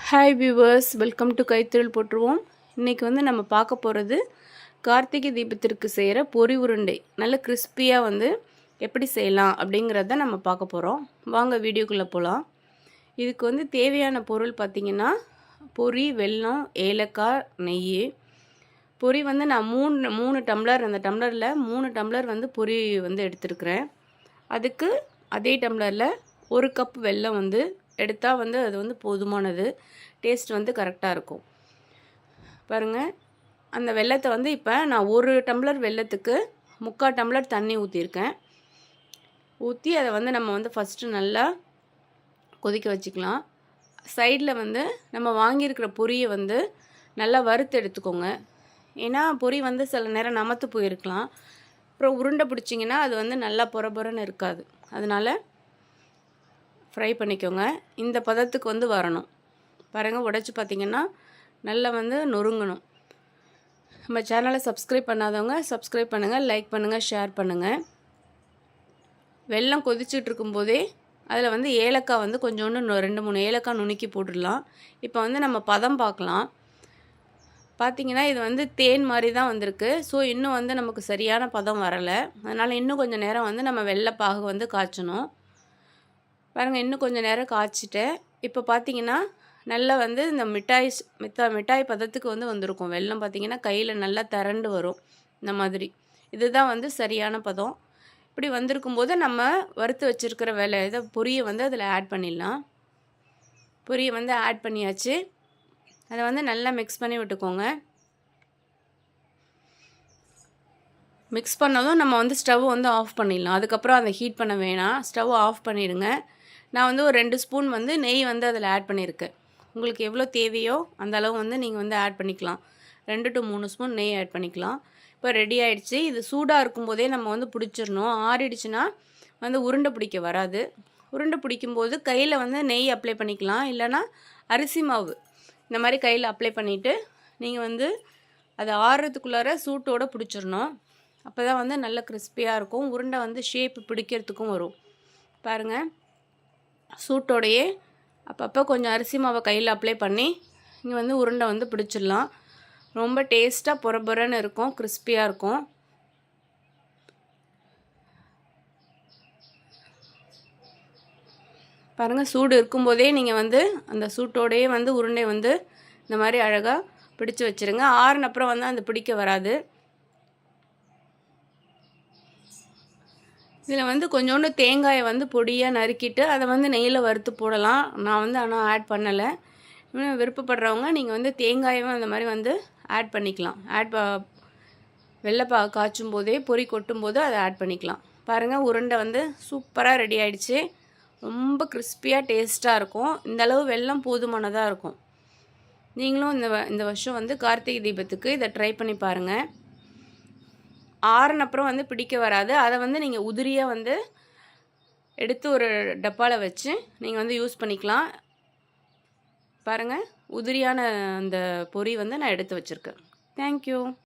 Hi viewers, welcome to கைத்தொழில் போட்டுருவோம். இன்றைக்கி வந்து நம்ம பார்க்க போகிறது கார்த்திகை தீபத்திற்கு செய்கிற பொரி உருண்டை. நல்ல கிறிஸ்பியாக வந்து எப்படி செய்யலாம் அப்படிங்கிறத நம்ம பார்க்க போகிறோம். வாங்க வீடியோக்குள்ளே போகலாம். இதுக்கு வந்து தேவையான பொருள் பார்த்திங்கன்னா பொரி, வெல்லம், ஏலக்காய், நெய். பொரி வந்து நான் மூணு டம்ளர், அந்த டம்ளரில் 3 டம்ளர் வந்து பொரி வந்து எடுத்துருக்குறேன். அதுக்கு அதே டம்ளரில் 1 கப் வெல்லம் வந்து எடுத்தால் வந்து அது வந்து போதுமானது. டேஸ்ட் வந்து கரெக்டாக இருக்கும். பாருங்கள், அந்த வெல்லத்தை வந்து இப்போ நான் 1 டம்ளர் வெல்லத்துக்கு 3/4 டம்ளர் தண்ணி ஊற்றிருக்கேன். ஊற்றி அதை வந்து நம்ம வந்து ஃபஸ்ட்டு நல்லா கொதிக்க வச்சுக்கலாம். சைடில் வந்து நம்ம வாங்கியிருக்கிற பொரியை வந்து நல்லா வறுத்து எடுத்துக்கோங்க. ஏன்னா பொரி வந்து சில நேரம் நமத்து போயிருக்கலாம். அப்புறம் உருண்டை பிடிச்சிங்கன்னா அது வந்து நல்லா பொறன்னு இருக்காது. அதனால் ஃப்ரை பண்ணிக்கோங்க. இந்த பதத்துக்கு வந்து வரணும். பாருங்கள், உடைச்சி பார்த்திங்கன்னா நல்லா வந்து நொறுங்கணும். நம்ம சேனலை சப்ஸ்கிரைப் பண்ணாதவங்க சப்ஸ்கிரைப் பண்ணுங்கள், லைக் பண்ணுங்கள், ஷேர் பண்ணுங்கள். வெல்லம் கொதிச்சுட்டு இருக்கும்போதே அதில் வந்து ஏலக்காய் வந்து கொஞ்சோண்டு 2-3 ஏலக்காய் நுணுக்கி போட்டுடலாம். இப்போ வந்து நம்ம பதம் பார்க்கலாம். பார்த்திங்கன்னா இது வந்து தேன் மாதிரி தான் வந்திருக்கு. ஸோ இன்னும் வந்து நமக்கு சரியான பதம் வரலை. அதனால் இன்னும் கொஞ்சம் நேரம் வந்து நம்ம வெள்ளைப்பாகு வந்து காய்ச்சணும். பாருங்கள், இன்னும் கொஞ்சம் நேரம் காய்ச்சிட்டேன். இப்போ பார்த்திங்கன்னா நல்லா வந்து இந்த மிட்டாய் பதத்துக்கு வந்து வந்திருக்கும். வெல்லம் பார்த்திங்கன்னா கையில் நல்லா திரண்டு வரும். இந்த மாதிரி இதுதான் வந்து சரியான பதம். இப்படி வந்திருக்கும்போது நம்ம வறுத்து வச்சுருக்கிற இதை பொரியை வந்து அதில் ஆட் பண்ணிடலாம். பொரியை வந்து ஆட் பண்ணியாச்சு. அதை வந்து நல்லா மிக்ஸ் பண்ணி விட்டுக்கோங்க. மிக்ஸ் பண்ணதும் நம்ம வந்து ஸ்டவ் வந்து ஆஃப் பண்ணிடலாம். அதுக்கப்புறம் அதை ஹீட் பண்ண வேணாம், ஸ்டவ் ஆஃப் பண்ணிவிடுங்க. நான் வந்து ஒரு 2 ஸ்பூன் வந்து நெய் வந்து அதில் ஆட் பண்ணியிருக்கேன். உங்களுக்கு எவ்வளோ தேவையோ அந்த அளவு வந்து நீங்கள் வந்து ஆட் பண்ணிக்கலாம். 2 to 3 ஸ்பூன் நெய் ஆட் பண்ணிக்கலாம். இப்போ ரெடி ஆகிடுச்சு. இது சூடாக இருக்கும்போதே நம்ம வந்து பிடிச்சிடணும். ஆறிடுச்சுன்னா வந்து உருண்டை பிடிக்க வராது. உருண்டை பிடிக்கும்போது கையில் வந்து நெய் அப்ளை பண்ணிக்கலாம். இல்லைனா அரிசி மாவு இந்த மாதிரி கையில் அப்ளை பண்ணிவிட்டு நீங்கள் வந்து அதை ஆறுறதுக்குள்ளார சூட்டோடு பிடிச்சிடணும். அப்போ தான் வந்து நல்ல கிறிஸ்பியாக இருக்கும். உருண்டை வந்து ஷேப்பு பிடிக்கிறதுக்கும் வரும். பாருங்கள், சூட்டோடையே அப்பப்போ கொஞ்சம் அரிசி மாவை கையில் அப்ளை பண்ணி இங்கே வந்து உருண்டை வந்து பிடிச்சிடலாம். ரொம்ப டேஸ்ட்டாக பொறன்னு இருக்கும், கிறிஸ்பியாக இருக்கும். பாருங்கள், சூடு இருக்கும்போதே நீங்கள் வந்து அந்த சூட்டோடையே வந்து உருண்டை வந்து இந்த மாதிரி அழகாக பிடிச்சி வச்சுருங்க. ஆறுன அப்புறம் வந்து அந்த பிடிக்க வராது. இதில் வந்து கொஞ்சோண்டு தேங்காயை வந்து பொடியாக நறுக்கிட்டு அதை வந்து நெய்யில் வறுத்து போடலாம். நான் வந்து ஆனால் ஆட் பண்ணலை. விருப்பப்படுறவங்க நீங்கள் வந்து தேங்காயும் அந்த மாதிரி வந்து ஆட் பண்ணிக்கலாம். வெள்ளைப்பா காய்ச்சும் போதே பொரி கொட்டும் போது அதை ஆட் பண்ணிக்கலாம். பாருங்கள், உருண்டை வந்து சூப்பராக ரெடி ஆகிடுச்சு. ரொம்ப கிறிஸ்பியாக டேஸ்ட்டாக இருக்கும். இந்தளவு வெல்லம் போதுமானதாக இருக்கும். நீங்களும் இந்த வருஷம் வந்து கார்த்திகை தீபத்துக்கு இதை ட்ரை பண்ணி பாருங்கள். ஆறுன அப்புறம் வந்து பிடிக்க வராது. அதை வந்து நீங்கள் உதிரியாக வந்து எடுத்து ஒரு டப்பாவில் வச்சு நீங்கள் வந்து யூஸ் பண்ணிக்கலாம். பாருங்கள், உதிரியான அந்த பொரி வந்து நான் எடுத்து வச்சுருக்கேன். தேங்க்யூ.